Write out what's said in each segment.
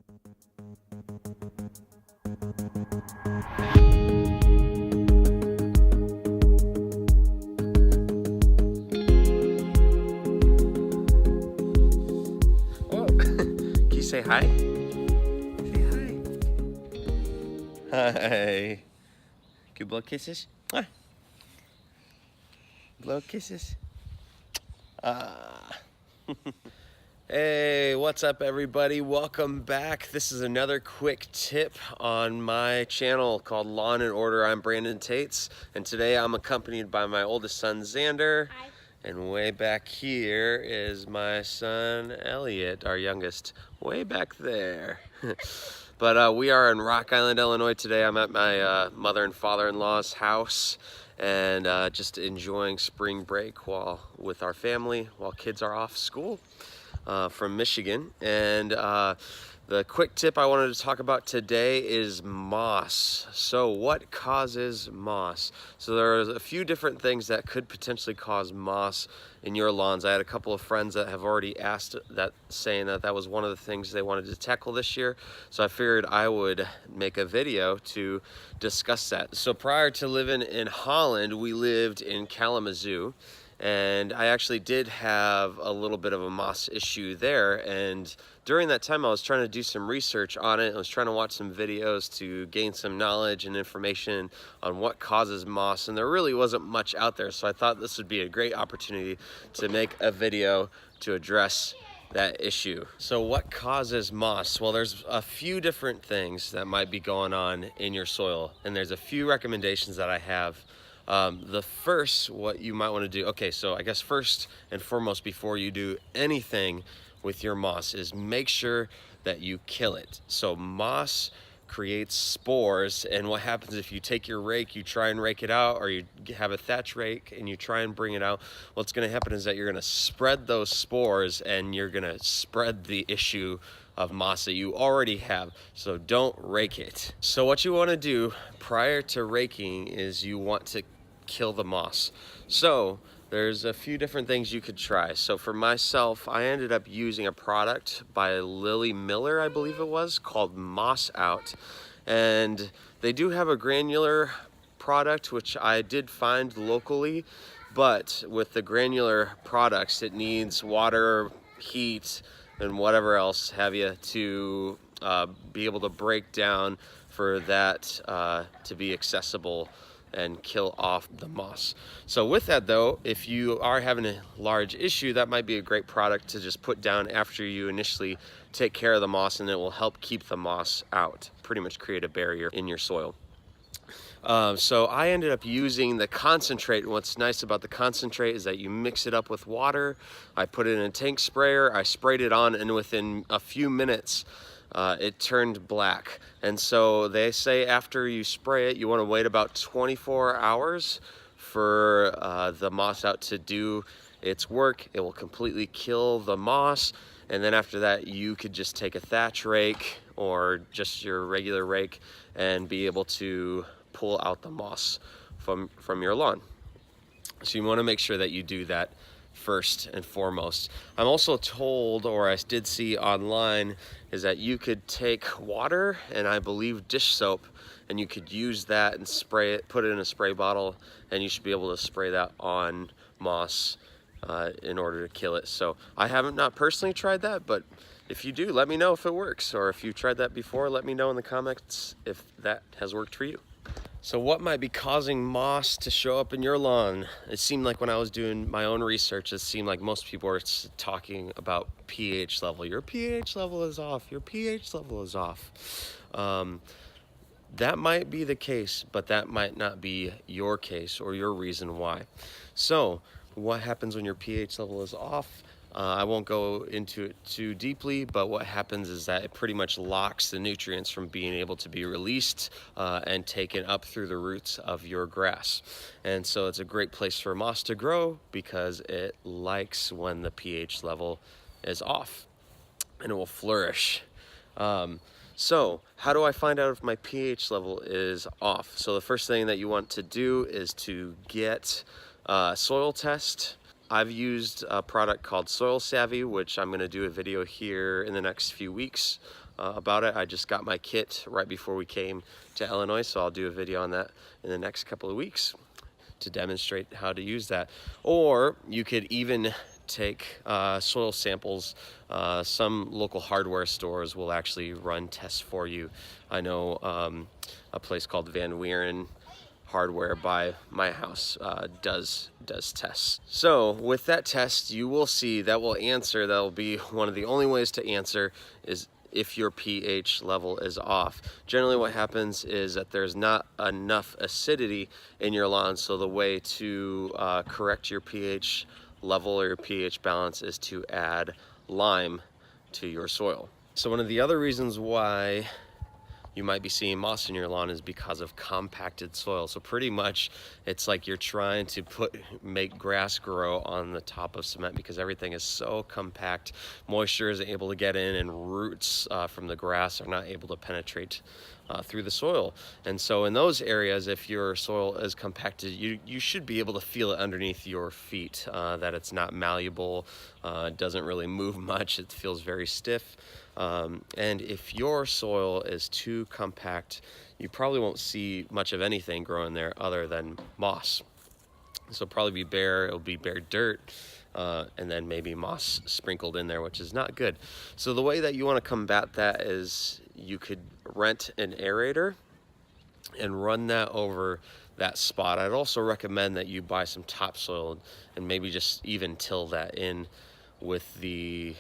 Oh, can you say hi? Say hi. Hi. Can you blow kisses? Ah. Blow kisses. Ah. Hey, what's up everybody? Welcome back. This is another quick tip on my channel called Lawn and Order. I'm Brandon Tates, and today I'm accompanied by my oldest son, Xander. Hi. And way back here is my son, Elliot, our youngest, way back there. But we are in Rock Island, Illinois today. I'm at my mother and father-in-law's house and just enjoying spring break with our family while kids are off school. From Michigan, and the quick tip I wanted to talk about today is moss. So what causes moss? So there are a few different things that could potentially cause moss in your lawns. I had a couple of friends that have already asked that, saying that that was one of the things they wanted to tackle this year. So I figured I would make a video to discuss that. So prior to living in Holland, we lived in Kalamazoo. And I actually did have a little bit of a moss issue there, and during that time I was trying to do some research on it. I was trying to watch some videos to gain some knowledge and information on what causes moss, and there really wasn't much out there, so I thought this would be a great opportunity to make a video to address that issue. So what causes moss? Well, there's a few different things that might be going on in your soil, and there's a few recommendations that I have. The first, what you might want to do, okay, so I guess first and foremost before you do anything with your moss is make sure that you kill it. So moss creates spores, and what happens if you take your rake, you try and rake it out, or you have a thatch rake and you try and bring it out, what's going to happen is that you're going to spread those spores and you're going to spread the issue of moss that you already have. So don't rake it. So what you want to do prior to raking is you want to kill the moss. So there's a few different things you could try. So for myself, I ended up using a product by Lily Miller, I believe it was, called Moss Out. And they do have a granular product, which I did find locally, but with the granular products, it needs water, heat, and whatever else have you to be able to break down for that to be accessible and kill off the moss. So with that though, if you are having a large issue, that might be a great product to just put down after you initially take care of the moss, and it will help keep the moss out, pretty much create a barrier in your soil. So I ended up using the concentrate. What's nice about the concentrate is that you mix it up with water. I put it in a tank sprayer, I sprayed it on, and within a few minutes it turned black. And so they say after you spray it, you want to wait about 24 hours for the moss out to do its work. It will completely kill the moss, and then after that you could just take a thatch rake or just your regular rake and be able to pull out the moss from your lawn. So you want to make sure that you do that first and foremost. I'm also told, or I did see online, is that you could take water and I believe dish soap, and you could use that and spray it, put it in a spray bottle, and you should be able to spray that on moss in order to kill it. So I haven't not personally tried that, but if you do, let me know if it works, or if you tried that before, let me know in the comments if that has worked for you. So what might be causing moss to show up in your lawn? It seemed like when I was doing my own research, it seemed like most people were talking about pH level. Your pH level is off, your pH level is off. That might be the case, but that might not be your case or your reason why. So what happens when your pH level is off? I won't go into it too deeply, but what happens is that it pretty much locks the nutrients from being able to be released and taken up through the roots of your grass. And so it's a great place for moss to grow because it likes when the pH level is off, and it will flourish. So how do I find out if my pH level is off? So the first thing that you want to do is to get a soil test. I've used a product called Soil Savvy, which I'm going to do a video here in the next few weeks about it. I just got my kit right before we came to Illinois, so I'll do a video on that in the next couple of weeks to demonstrate how to use that. Or you could even take soil samples. Some local hardware stores will actually run tests for you. I know a place called Van Wieren Hardware by my house does tests. So with that test, you will see that will be one of the only ways to answer is if your pH level is off. Generally what happens is that there's not enough acidity in your lawn, so the way to correct your pH level or your pH balance is to add lime to your soil. So one of the other reasons why you might be seeing moss in your lawn is because of compacted soil. So pretty much it's like you're trying to make grass grow on the top of cement because everything is so compact. Moisture isn't able to get in, and roots from the grass are not able to penetrate through the soil. And so in those areas, if your soil is compacted, you should be able to feel it underneath your feet, that it's not malleable, it doesn't really move much, it feels very stiff. And if your soil is too compact, you probably won't see much of anything growing there other than moss. So it'll probably be bare, it'll be bare dirt, and then maybe moss sprinkled in there, which is not good. So the way that you want to combat that is you could rent an aerator and run that over that spot. I'd also recommend that you buy some topsoil and maybe just even till that in with the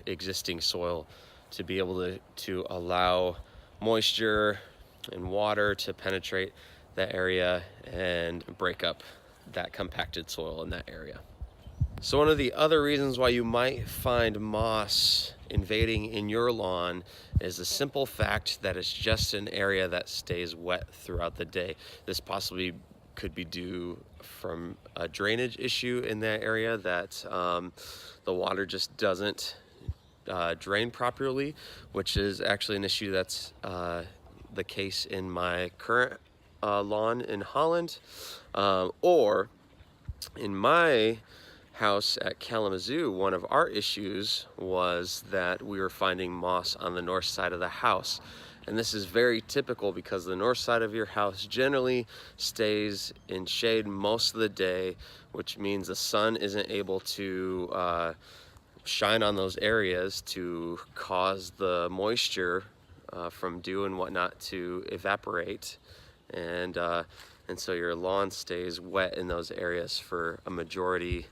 existing soil to be able to allow moisture and water to penetrate that area and break up that compacted soil in that area. So one of the other reasons why you might find moss invading in your lawn is the simple fact that it's just an area that stays wet throughout the day. This possibly could be due from a drainage issue in that area, that the water just doesn't drain properly, which is actually an issue that's the case in my current lawn in Holland, or in my house at Kalamazoo. One of our issues was that we were finding moss on the north side of the house. And this is very typical because the north side of your house generally stays in shade most of the day, which means the sun isn't able to shine on those areas to cause the moisture from dew and whatnot to evaporate. And so your lawn stays wet in those areas for a majority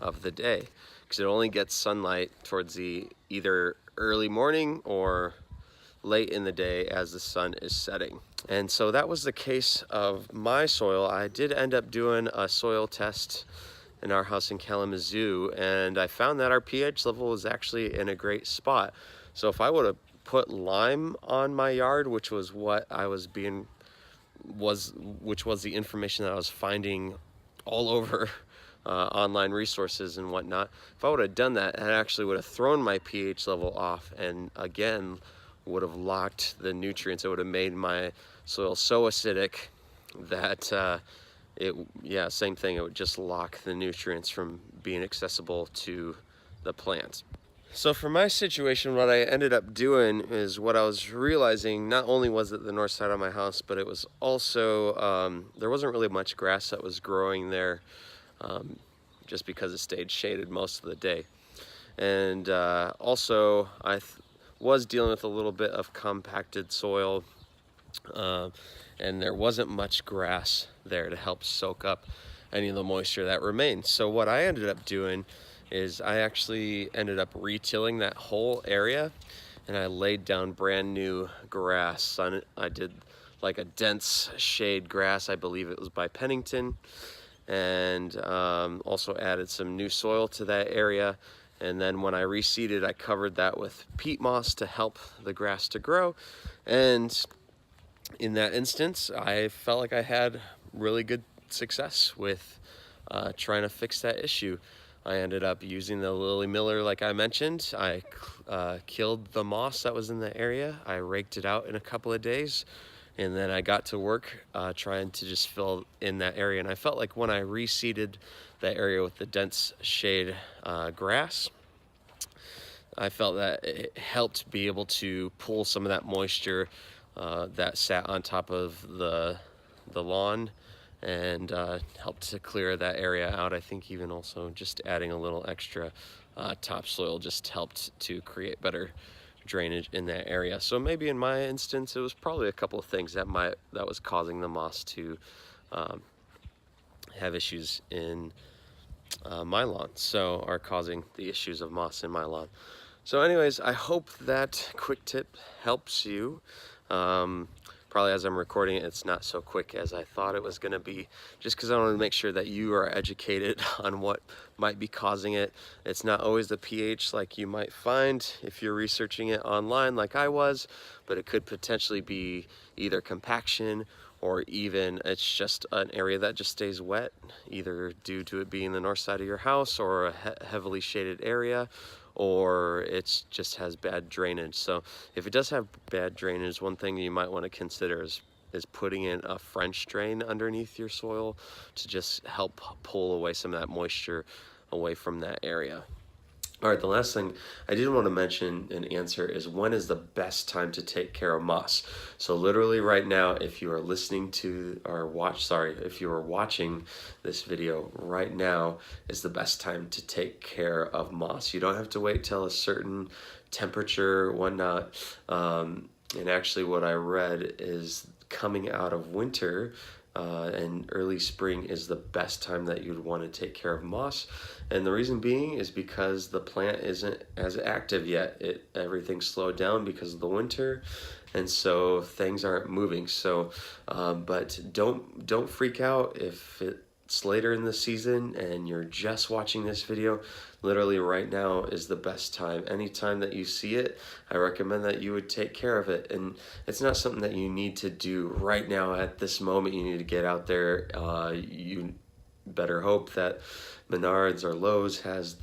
of the day because it only gets sunlight towards the either early morning or late in the day as the sun is setting. And so that was the case of my soil. I did end up doing a soil test in our house in Kalamazoo, and I found that our pH level was actually in a great spot. So if I would have put lime on my yard, which was what I was which was the information that I was finding all over online resources and whatnot, if I would have done that, it actually would have thrown my pH level off, and again would have locked the nutrients. It would have made my soil so acidic that same thing, it would just lock the nutrients from being accessible to the plants. So for my situation, what I ended up doing is what I was realizing, not only was it the north side of my house, but it was also, there wasn't really much grass that was growing there, just because it stayed shaded most of the day. And also I was dealing with a little bit of compacted soil, and there wasn't much grass there to help soak up any of the moisture that remained. So what I ended up doing is I actually ended up retilling that whole area, and I laid down brand new grass. I did like a dense shade grass, I believe it was by Pennington, and also added some new soil to that area. And then when I reseeded, I covered that with peat moss to help the grass to grow. And in that instance, I felt like I had really good success with trying to fix that issue. I ended up using the Lily Miller like I mentioned. I killed the moss that was in the area. I raked it out in a couple of days, And then I got to work trying to just fill in that area. And I felt like when I reseeded that area with the dense shade grass, I felt that it helped be able to pull some of that moisture that sat on top of the lawn, and helped to clear that area out. I think even also just adding a little extra topsoil just helped to create better drainage in that area. So maybe in my instance, it was probably a couple of things that was causing the moss to have issues in my lawn, so are causing the issues of moss in my lawn. So anyways, I hope that quick tip helps you. Probably as I'm recording it, it's not so quick as I thought it was going to be, just because I want to make sure that you are educated on what might be causing it. It's not always the pH like you might find if you're researching it online like I was, but it could potentially be either compaction, or even it's just an area that just stays wet, either due to it being the north side of your house or a heavily shaded area, or it just has bad drainage. So if it does have bad drainage, one thing you might want to consider is putting in a French drain underneath your soil to just help pull away some of that moisture away from that area. All right, the last thing I did want to mention and answer is, when is the best time to take care of moss? So literally right now, if you are listening to or if you are watching this video right now, is the best time to take care of moss. You don't have to wait till a certain temperature, whatnot. And actually what I read is coming out of winter, and early spring is the best time that you'd want to take care of moss. And the reason being is because the plant isn't as active yet. Everything's slowed down because of the winter, and so things aren't moving. So but don't freak out if it's later in the season and you're just watching this video. Literally right now is the best time. Anytime that you see it, I recommend that you would take care of it. And it's not something that you need to do right now at this moment. You need to get out there. You better hope that Menards or Lowe's has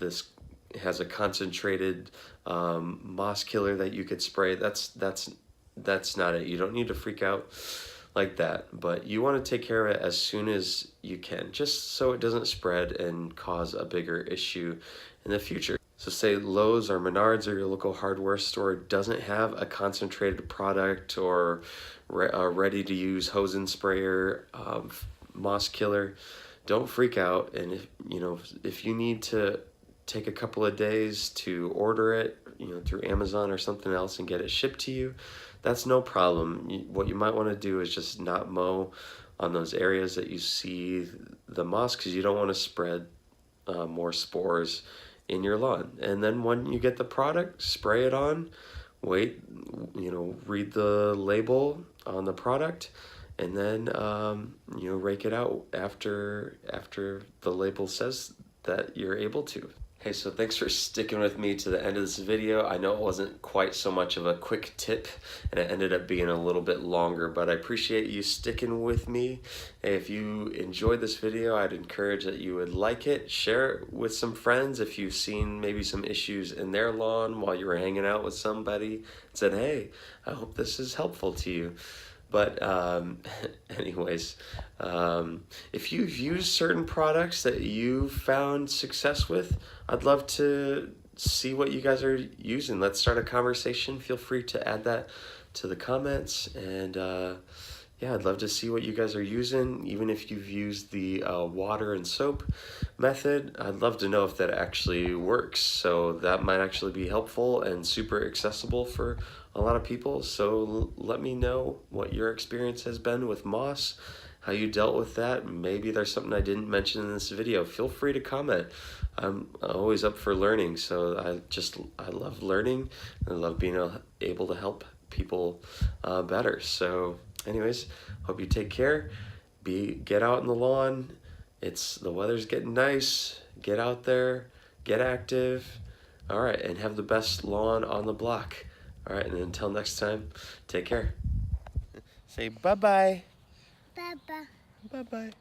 a concentrated moss killer that you could spray. That's not it. You don't need to freak out like that, but you want to take care of it as soon as you can, just so it doesn't spread and cause a bigger issue in the future. So say Lowe's or Menards or your local hardware store doesn't have a concentrated product or a ready-to-use hose and sprayer moss killer, don't freak out. And if you need to take a couple of days to order it, through Amazon or something else and get it shipped to you, that's no problem. What you might want to do is just not mow on those areas that you see the moss, because you don't want to spread more spores in your lawn. And then when you get the product, spray it on, wait, read the label on the product, and then rake it out after the label says that you're able to. Hey, so thanks for sticking with me to the end of this video. I know it wasn't quite so much of a quick tip, and it ended up being a little bit longer, but I appreciate you sticking with me. Hey, if you enjoyed this video, I'd encourage that you would like it, share it with some friends if you've seen maybe some issues in their lawn while you were hanging out with somebody and said, hey, I hope this is helpful to you. But anyways, if you've used certain products that you've found success with, I'd love to see what you guys are using. Let's start a conversation. Feel free to add that to the comments. And yeah, I'd love to see what you guys are using. Even if you've used the water and soap method, I'd love to know if that actually works. So that might actually be helpful and super accessible for a lot of people. So let me know what your experience has been with moss, how you dealt with that. Maybe there's something I didn't mention in this video. Feel free to comment. I'm always up for learning. So I love learning. I love being able to help people better. So anyways, hope you take care. Get out in the lawn. The weather's getting nice. Get out there, get active. All right, and have the best lawn on the block. All right, and until next time, take care. Say bye-bye. Bye-bye. Bye-bye.